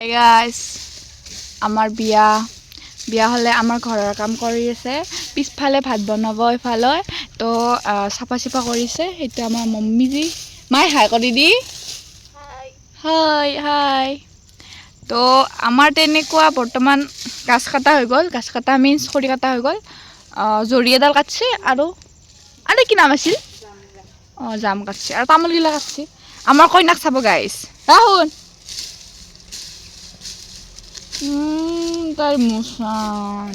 Hey guys, আমাৰ বিয়া হলে আমাৰ ঘৰৰ কাম কৰি আছে পিছফালে ভাত বনাব ইফালে তো চাফা কৰিছে এটা আমাৰ মম্মি জি মাই হাই কৰি দি হাই হাই তো আমাৰ তেনেকুৱা বৰ্তমান গাছ কাটা হৈ গ'ল গাছ কাটা মিন্স খৰি কাটা হৈ গ'ল জৰি এডাল কাটছে আৰু কি নাম আছিল জাম কাটছে আৰু তামোল গিলা কাটছে আমাৰ কইনাক চাব গাইছ ৰাহুল তাৰ মুসান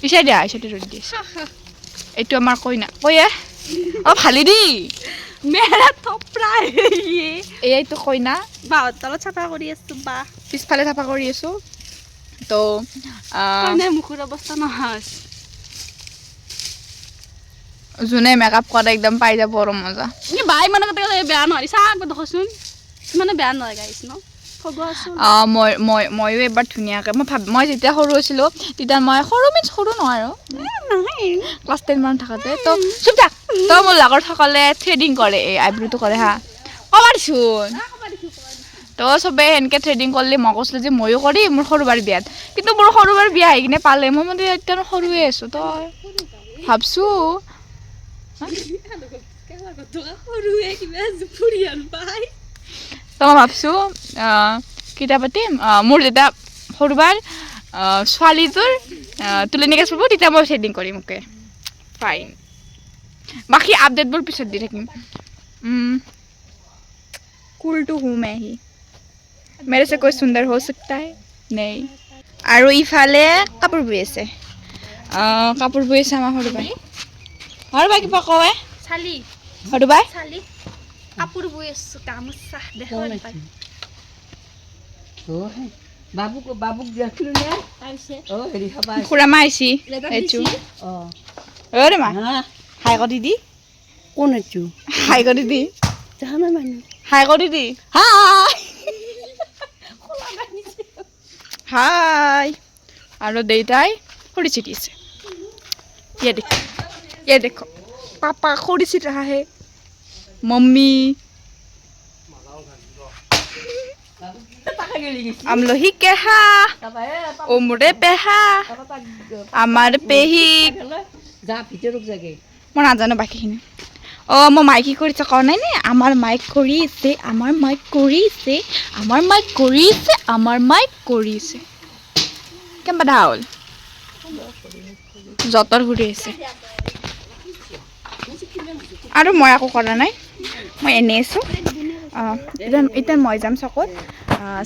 পিছাই দিয়া ইছাতে ৰোদ দিছে এইটো আমাৰ কইনা কয়ে ভালি দি মেৰা থপৰা এইটো কইনা বাহৰ তলত চাফা কৰি আছো বা পিছফালে চাফা কৰি আছো তো কইনাৰ মুখৰ অৱস্থা নহয় যোনে মেকআপ কৰে একদম পাই যাব আৰু মজা বাই মানে বেয়া নহয় চাহ একবাৰ দেখোন মানে বেয়া নহয় গাইছ ন ময়ো এবাৰ ধুনীয়াকৈ মই যেতিয়া সৰু আছিলোঁ তেতিয়া মই সৰু নহয় আৰু ক্লাছ 10 মান থাকোঁতে তো চুপ থাক তো মোৰ লগৰসকলে থ্ৰেডিং কৰে এই আইব্ৰ'টো কৰে হা কবাৰচোন তো চবে সেনেকৈ থ্ৰেডিং কৰিলে মই কৈছিলোঁ যে ময়ো কৰিম মোৰ সৰুবাৰ বিয়াত কিন্তু মোৰ সৰুবাৰ বিয়া আহি কিনে পালে মই মানে এতিয়া সৰুৱে আছোঁ তই ভাবছোঁ তো মই ভাবছোঁ কিতাপ পাতিম মোৰ যেতিয়া সৰুবাৰ ছোৱালীটোৰ তুলনি গছ পাব তেতিয়া মই থ্ৰেডিং কৰিম ওকে ফাইন বাকী আপডেটবোৰ পিছত দি থাকিম কুল টু हूँ मैं ही मेरे से कोई सुंदर हो सकता है नहीं আৰু ইফালে কাপোৰ বৈ আছে আমাৰ সৰুবাই কিবা কয় চালি সৰুবাই চালি কাপোৰ বৈ আছো গামোচা দেখাব পাই বাবুক দেখিলো নে হেৰি খাবা খুৰামা আইছি এইটো অৰে মা হাই কৰি দি কোন এইটো হাই কৰি দি জানা মানুহ হাই কৰি দি হাই আৰু দেউতাই খৰি ছিটিছে ये देखो पापा खड़ी सी रहा है मम्मी আমলহি কেহা ওমৰে পেহা আমাৰ পেহী মই নাজানো বাকীখিনি মই মাইক কি কৰিছে কোৱা নাই নে আমাৰ মাইক কৰিছে কেম্বা ঢাউল যতৰ ঘূৰি আছে আৰু মই একো কৰা নাই মই এনেই আছোঁ এতিয়া মই যাম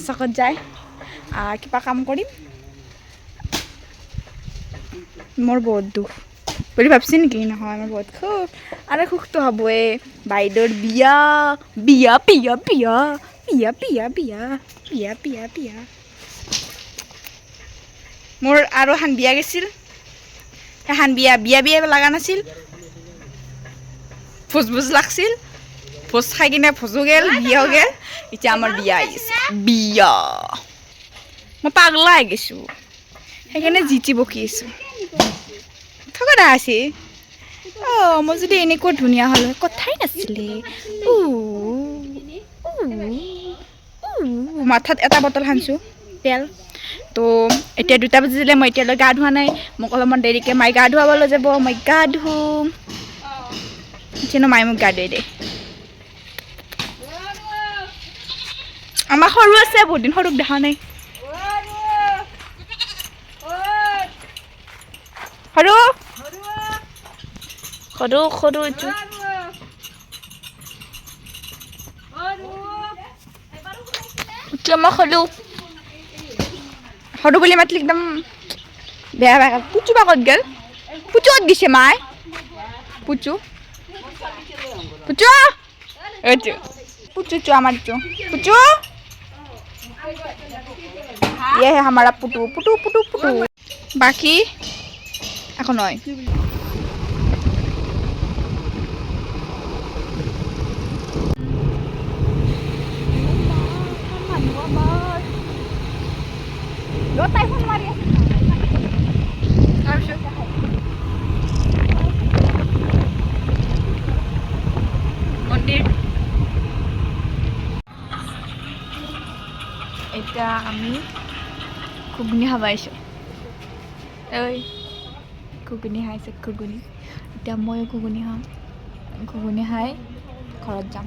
চকত যাই কিবা কাম কৰিম মোৰ বহুত দুখ বুলি ভাবছি নেকি নহয় মোৰ বহুত সুখ আৰু সুখটো হ'বই বাইদেউৰ বিয়া বিয়া বিয়া বিয়া বিয়া বিয়া বিয়া বিয়া বিয়া বিয়া মোৰ আৰু এখন বিয়া গৈছিল সেইখন বিয়া লগা নাছিল ভোজ লাগছিল ভোজ খাই কিনে ভোজো গেল বিয়াও গেল এতিয়া আমাৰ বিয়া আহিছে বিয়া মই পাগলা হৈ গৈছোঁ সেইকাৰণে জিতি বকি আছোঁ থকা দা আছে মই যদি এনেকুৱা ধুনীয়া হ'লে কথাই নাছিলে মাথাত এটা বটল সানিছোঁ তেল তো এতিয়া 2টা বাজিলে মই এতিয়ালৈ গা ধোৱা নাই মোক অলপমান দেৰিকৈ মায়ে গা ধুৱাবলৈ যাব মই গা ধুম এতিয়া মায়ে মোক গা ধুৱাই দে আমাৰ সৰু আছে বহুত দিন সৰুক দেখা নাই সৰু এইটো এতিয়া মই সৰু বুলি মাতিলে একদম বেয়া পুচু বা ক'ত গ'ল পুচু ক'ত দিছে মায়ে পুচু এইটো পুচু আমাৰ পুচু ये है हमारा पुटू बाकी এখন নয় মন্দিৰ এটা আমি ঘুগুনি খাব আহিছোঁ ঐ ঘুগুনি খাইছে ঘুগুনি এতিয়া ময়ো ঘুগুনি খাম ঘুগুনি খাই ঘৰত যাম